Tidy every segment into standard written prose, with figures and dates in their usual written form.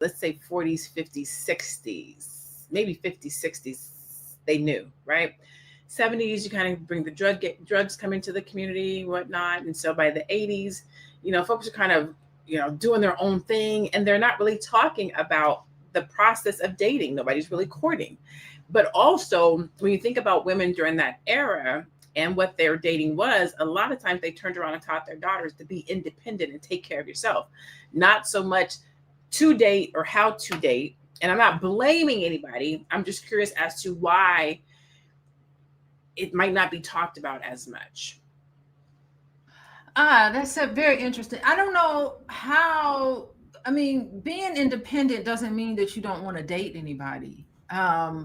let's say 40s, 50s, 60s, maybe 50s, 60s, they knew, right? 70s, you kind of bring the drugs come into the community, whatnot. And so by the 80s, folks are kind of, doing their own thing, and they're not really talking about the process of dating. Nobody's really courting. But also, when you think about women during that era and what their dating was, a lot of times they turned around and taught their daughters to be independent and take care of yourself, not so much to date or how to date. And I'm not blaming anybody. I'm just curious as to why it might not be talked about as much. That's very interesting. I don't know how, I mean, being independent doesn't mean that you don't want to date anybody.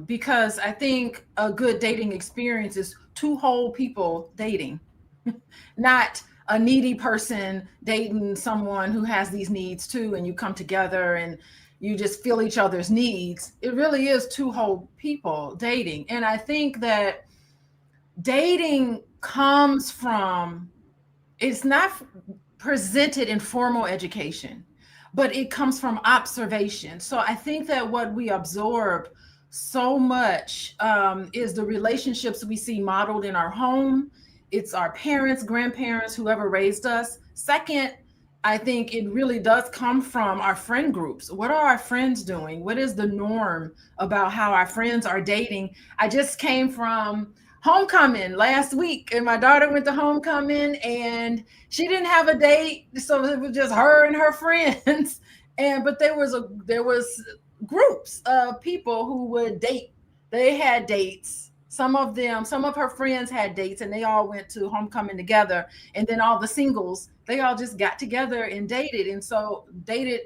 Because I think a good dating experience is two whole people dating, not a needy person dating someone who has these needs too, and you come together and you just feel each other's needs. It really is two whole people dating. And I think that dating comes from, it's not presented in formal education, but it comes from observation. So I think that what we absorb so much is the relationships we see modeled in our home. It's our parents, grandparents, whoever raised us. Second, I think it really does come from our friend groups. What are our friends doing? What is the norm about how our friends are dating? I just came from homecoming last week, and my daughter went to homecoming, and she didn't have a date, so it was just her and her friends. And but there was groups of people who would date. They had dates. Some of her friends had dates, and they all went to homecoming together. And then all the singles, they all just got together and dated. And so dated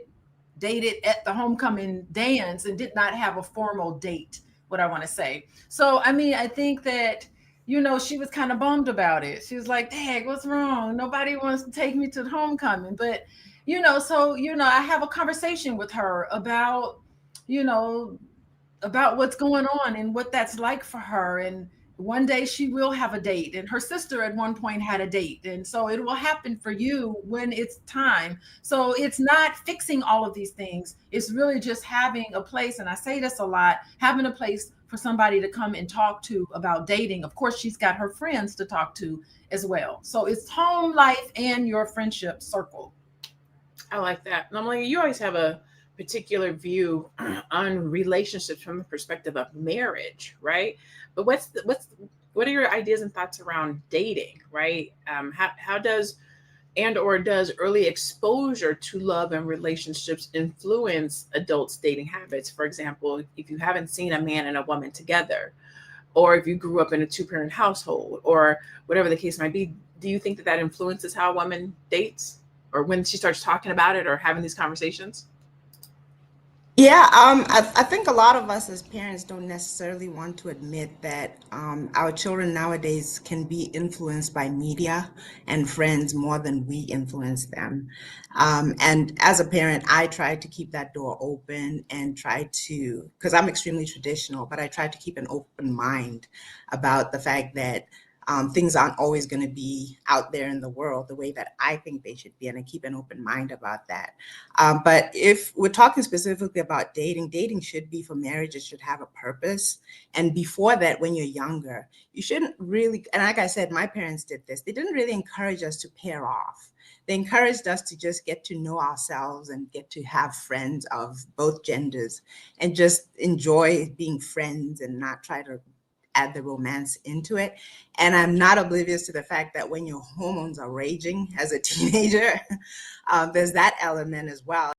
at the homecoming dance and did not have a formal date, what I want to say. So, I mean, I think that, she was kind of bummed about it. She was like, Dang, what's wrong? Nobody wants to take me to the homecoming. But, I have a conversation with her you know, about what's going on and what that's like for her. And one day she will have a date, and her sister at one point had a date, and so it will happen for you when it's time. So it's not fixing all of these things, it's really just having a place. And I say this a lot, having a place for somebody to come and talk to about dating. Of course, she's got her friends to talk to as well. So it's home life and your friendship circle. I like that. Normally, you always have a particular view on relationships from the perspective of marriage, right? But what are your ideas and thoughts around dating, right? How does and or does early exposure to love and relationships influence adults' dating habits? For example, if you haven't seen a man and a woman together, or if you grew up in a two-parent household, or whatever the case might be, do you think that that influences how a woman dates, or when she starts talking about it or having these conversations? Yeah, I think a lot of us as parents don't necessarily want to admit that our children nowadays can be influenced by media and friends more than we influence them. And as a parent, I try to keep that door open and try to, because I'm extremely traditional, but I try to keep an open mind about the fact that things aren't always going to be out there in the world the way that I think they should be, and I keep an open mind about that. But if we're talking specifically about dating, dating should be for marriage. It should have a purpose. And before that, when you're younger, you shouldn't really, and like I said, my parents did this. They didn't really encourage us to pair off. They encouraged us to just get to know ourselves and get to have friends of both genders and just enjoy being friends and not try to add the romance into it. And I'm not oblivious to the fact that when your hormones are raging as a teenager, there's that element as well.